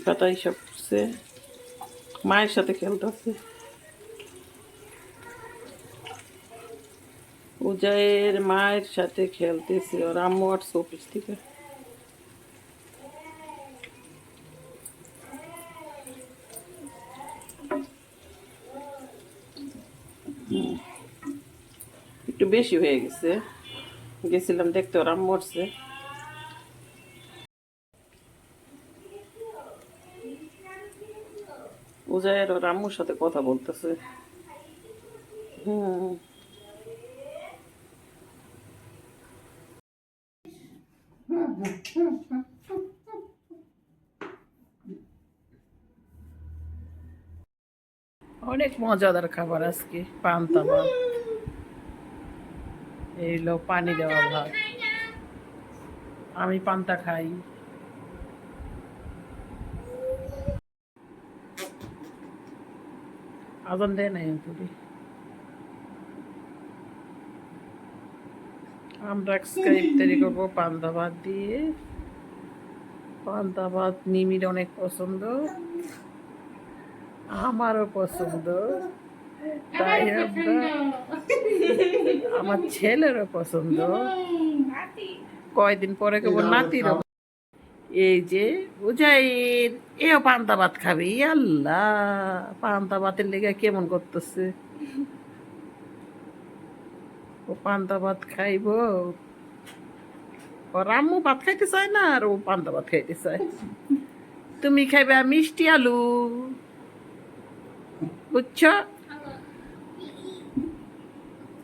পাতা হিসাব করছে, মায়ের সাথে খেলতেছে। উদয়ের মায়ের সাথে খেলতেছে, ওর আম্মু আসছে অফিস থেকে। একটু বেশি হয়ে গেছে, গেছিলাম দেখতে, ওর আম্মু আসছে। উদয়ের ওর আম্মুর সাথে কথা বলতেছে। অনেক মজাদার খাবার আজকে, পান্তা ভাত, এইলো পানি দেওয়া ভাত। আমি পান্তা খাই। আজান দেয় নাই তুই। আমরা আজকে ইফতারি করবো পান্তা ভাত দিয়ে। পান্তা ভাত মিমির অনেক পছন্দ, আমারও পছন্দ, তাই আমরা, আমার ছেলেরও পছন্দ, কয়দিন পরে কেবল নাতিরও। এই যে বুঝাইর এও পান্তা ভাত খাবি, আল্লাহ পান্তা ভাতের লেগে কেমন করতেছে। ও পান্তা ভাত খাইব, ওর আম্মু ভাত খাইতে চায় না, আর ও পান্তা ভাত খাইতে চায়। তুমি খাইবে মিষ্টি আলু, বুঝছ?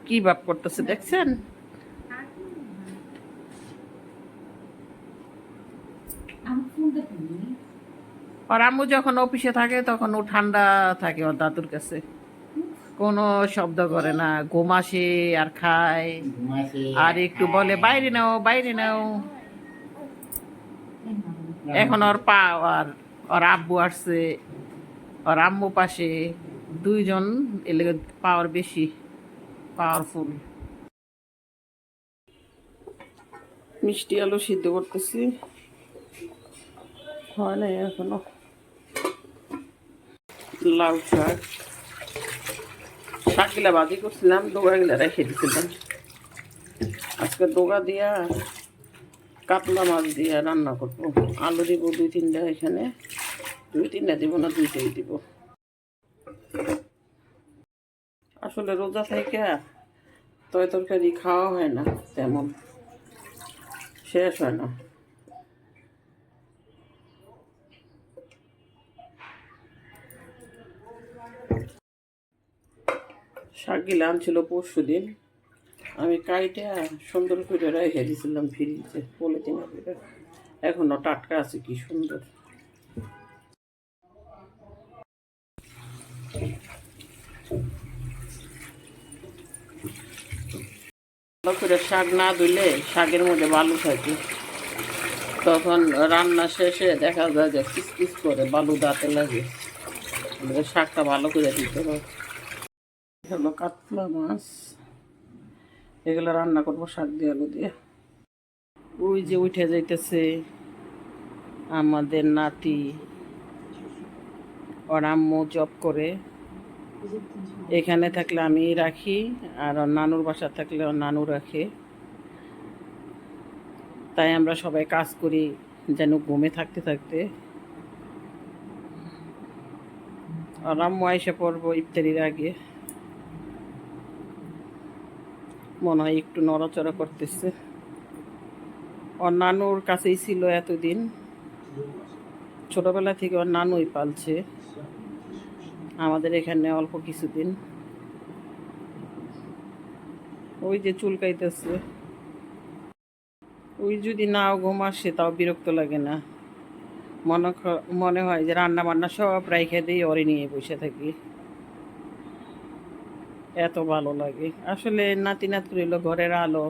কি ভাব করতেছে দেখছেন? আর আম্মু যখন অফিসে থাকে তখন ও ঠান্ডা থাকে ওর দাদুর কাছে, কোনো শব্দ করে না, ঘুমাসে আর খায়, আর একটু বলে বাইরে নাও বাইরে নাও। এখন ওর পা, আর ওর আব্বু আসছে, ওর আম্মু পাশে, দুইজন এলে পাওয়ার বেশি পাওয়ারফুল। মিষ্টি আলু সিদ্ধ করতেছি, হয় নাই এখনো। লাউ শাক, শাকগুলা ভাজি করছিলাম, ডোগাগুলা রেখে দিয়েছিলাম। আজকে ডোগা দিয়া কাতলা মাছ দিয়া রান্না করবো। আলু দিব 2-3টা, এখানে 2-3টা দিব না, 2টাই দিব। আসলে রোজা থেকে তরকারি খাওয়া হয় না, তেমন শেষ হয় না। শাকগুলা আনছিল পরশুদিন, আমি কাইটা সুন্দর করে রেখে দিয়েছিলাম ফ্রিজে পলিথিনে করে, এখনো টাটকা আছে, কি সুন্দর। ভালো করে শাক না ধুলে শাকের মধ্যে বালু থাকে, তখন রান্না শেষে দেখা যায় যে কিস কিস করে বালু দাঁতে লাগে। শাকটা ভালো করে দিতে হবে। হলো কাতলা মাছ, এগুলো রান্না করবো শাক দিয়ে আলু দিয়ে। ওই যে উঠে যাইতেছে আমাদের নাতি, ওর আম্মু জব করে, এখানে থাকলে আমি রাখি, আর ওর নানুর বাসা থাকলে ওর নানু রাখে। তাই আমরা সবাই কাজ করি যেন ঘুমে থাকতে থাকতে। আর আম্মু এসে পড়বো ইফতারির আগে, মনে হয় একটু নড়াচড়া করতেছে। ওর নানুর কাছেই ছিল এতদিন, ছোটবেলা থেকে ওর নানুই পালছে আমাদের এখানে অল্প কিছুদিন। ওই যে চুলকাইতেছে, ওই যদি নাও ঘুম আসে তাও বিরক্ত লাগে না, মনে হয় যে রান্না বান্না সব রাইখে দিয়ে ওরে নিয়ে বসে থাকি, এত ভালো লাগে। আসলে নাতি নাতনি হলো ঘরের আলো,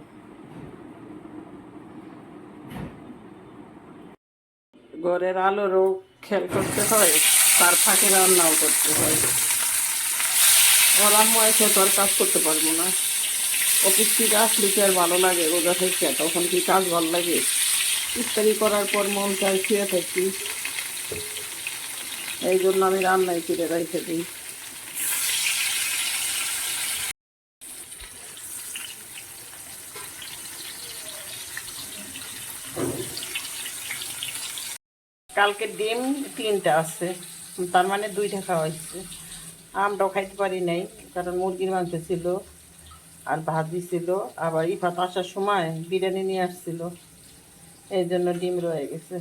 ঘরের আলোরও খেয়াল করতে হয়, তার ফাঁকে রান্নাও করতে হয়। ওর আম্মু এসে তো আর কাজ করতে পারবো না, অফিস থেকে আসলে কি আর ভালো লাগে রোজা থেকে, তখন কি কাজ ভালো লাগে? ইফতারি করার পর মন চায় শুয়ে থাকি, এই জন্য আমি রান্নায় ফিরে রেখে দিই। কালকে ডিম 3টা আছে, তার মানে 2টা খাওয়া হয়েছে। আমটাও খাইতে পারি নাই, কারণ মুরগির মাংস ছিল আর ভাজি ছিল, আবার ইফাত আসার সময় বিরিয়ানি নিয়ে আসছিল, এই জন্য ডিম রয়ে গেছে।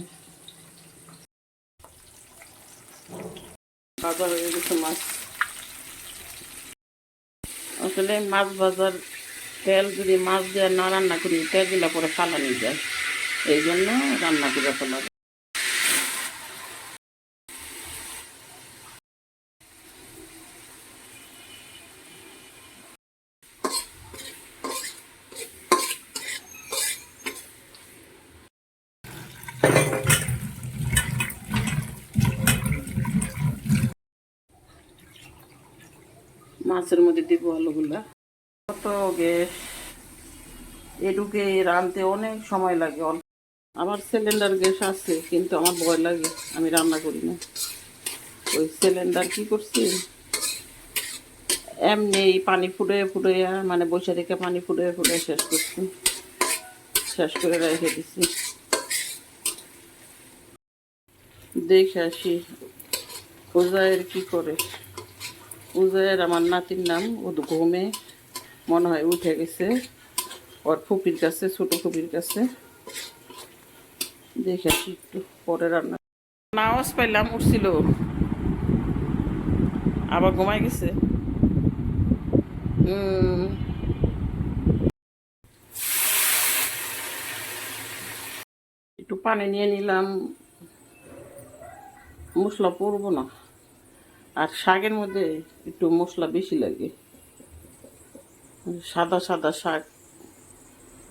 ভাজা হয়ে গেছে মাছ। আসলে মাছ ভাজার তেল যদি মাছ দিয়ে না রান্না করি, তেলগুলো পরে ফালানি যায়, এই জন্য রান্না করে ফেলা। মাছের মধ্যে দিব আলুগুলা। কত গ্যাস, এটুকে রাঁধতে অনেক সময় লাগে। আমার সিলিন্ডার গ্যাস আছে, কিন্তু আমার ভয় লাগে, আমি রান্না করি না। ওই সিলিন্ডার কি করছি, এমনি পানি ফুটিয়ে ফুটিয়ে, মানে বসে থেকে পানি ফুটিয়ে ফুটিয়ে শেষ করছি, শেষ করে রেখে দিচ্ছি। দেখে আসি উজায়ের কি করে। উজায়ের আমার নাতির নাম, ও ঘুমে মনে হয় উঠে গেছে ওর ফুপির কাছে, ছোট ফুপির কাছে। দেখে আসি একটু পরে রান্না। আওয়াজ পাইলাম উঠছিল, আবার ঘুমাই গেছে। একটু পানি নিয়ে নিলাম, মশলা পড়বো না। আর শাকের মধ্যে একটু মশলা বেশি লাগে, সাদা সাদা শাক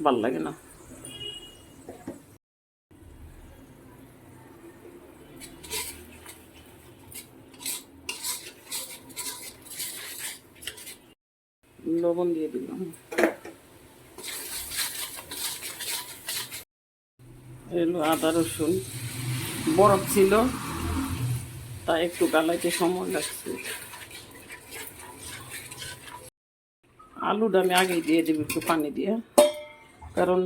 ভাল লাগে না। লবণ দিয়ে দিলাম। এলো আদা রসুন, বরফ ছিল তাই একটু গালাইতে সময় লাগছে। আলুটা আমি আগেই দিয়ে দেবো একটু পানি দিয়ে, কারণ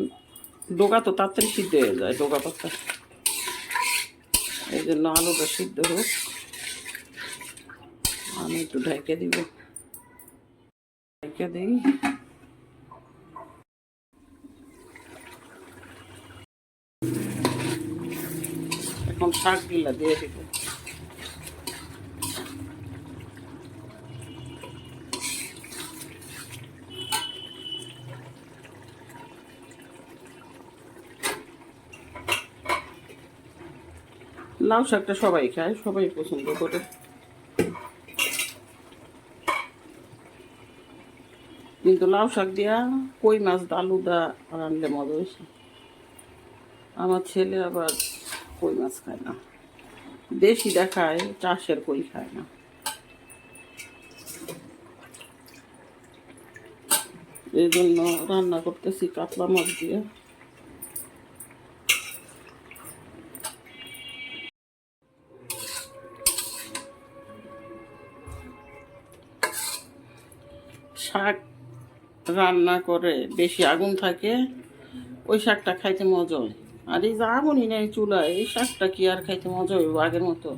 ডোকা তো তাড়াতাড়ি সিদ্ধ হয়ে যায়, ডোকা পাতা, এই জন্য আলুটা সিদ্ধ হোক। আমি একটু ঢেকে দিব, ঢেকে দিই। এখন শাকগুলা দিয়ে দিব। লাউ শাকটা সবাই খায়, সবাই পছন্দ করে, কিন্তু লাউ শাক দিয়া কই মাছ আলু দা রানলে মজা বেশি। আমার ছেলে আবার কই মাছ খায় না, দেশিটা খায়, চাষের কই খায় না। এই জন্য রান্না করতেছি কাতলা মাছ দিয়ে। শাক রান্না করে বেশি আগুন থাকে, ওই শাকটা খাইতে মজা হয়। আর এই যে আগুনই নেই চুলায়, এই শাকটা কি আর খাইতে মজা হইব আগের মতো?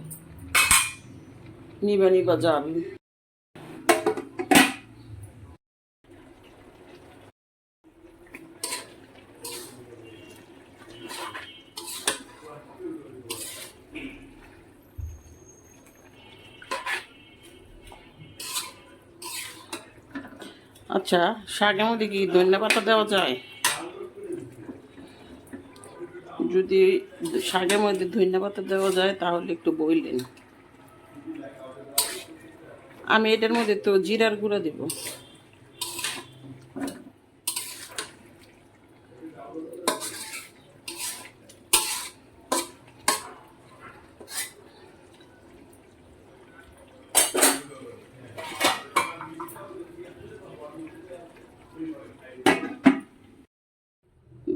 নিবা নিবা জাল। আচ্ছা, শাকের মধ্যে কি ধনিয়া পাতা দেওয়া যায়? যদি শাকের মধ্যে ধনিয়া পাতা দেওয়া যায় তাহলে একটু বললেন। আমি এটার মধ্যে তো জিরার গুঁড়া দিব।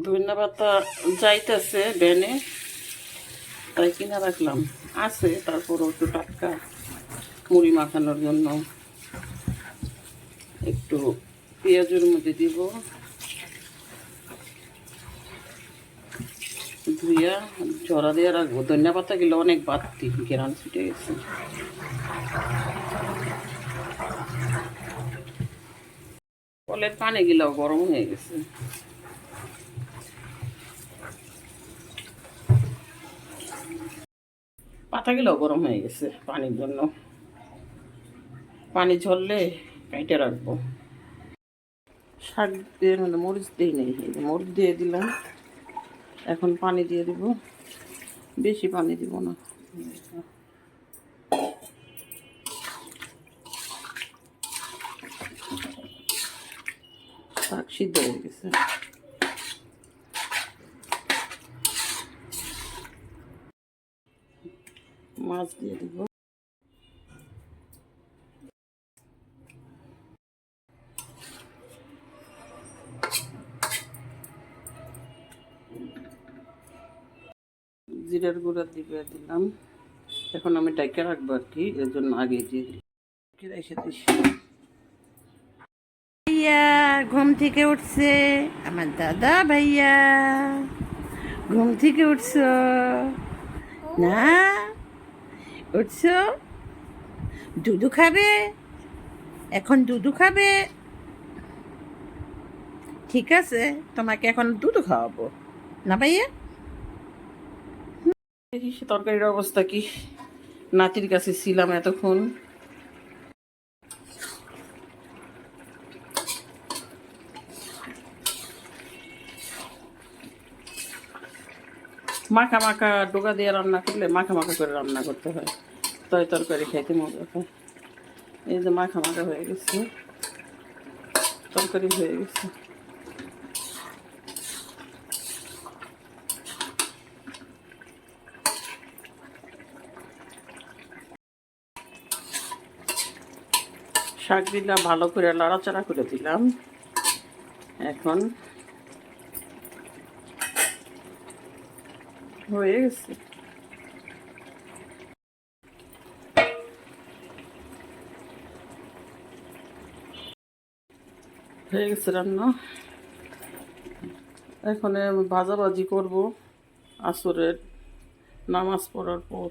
ধনিয়া পাতা যাইতেছে বেনে, তাই কিনা রাখলাম। আছে, তারপরও একটু টাটকা মুড়ি মাখানোর জন্য একটু পেঁয়াজের মধ্যে দিব, ধুইয়া ঝরা দিয়ে রাখবো। ধনিয়া পাতা গেলে অনেক বাড়তি ঘেরান ছুটে গেছে। কলের পানি গিলাও গরম হয়ে গেছে। পাতা গিলাও গরম হয়ে গেছে পানির জন্য। পানি ঝরলে কাইটে রাখবো। শাক দিয়ে মানে মরিচ দিই নেই, এই যে মরিচ দিয়ে দিলাম। এখন পানি দিয়ে দিব, বেশি পানি দিব না। শাক সিদ্ধ হয়ে গেছে। মাছ দিয়ে দিব। জিরার গুঁড়া দিয়ে দিলাম। এখন আমি ডাইকা রাখবো আর কি, এর জন্য আগে দিয়ে দিলাম। রেখে দিস। ভাইয়া ঘুম থেকে উঠছে, আমার দাদা ভাইয়া ঘুম থেকে উঠছ না? উঠছ, দুধু খাবে এখন, দুধু খাবে। ঠিক আছে, তোমাকে এখন দুধ খাওয়াবো না ভাইয়া। দেখি তরকারির অবস্থা কি। নাতির কাছে ছিলাম এতক্ষণ। মাখা মাখা ডোকা দিয়ে রান্না করলে মাখা মাখা করে রান্না করতে হয়, তাই তরকারি খাইতে মজা হয়। এই যে মাখা মাখা হয়ে গেছে, তরকারি হয়ে গেছে। শাক দিলাম, ভালো করে লাড়াচাড়া করে দিলাম। এখন হয়ে গেছে। হয়ে গেছে রান্না। এখন ভাজাভাজি করব আসরের নামাজ পড়ার পর।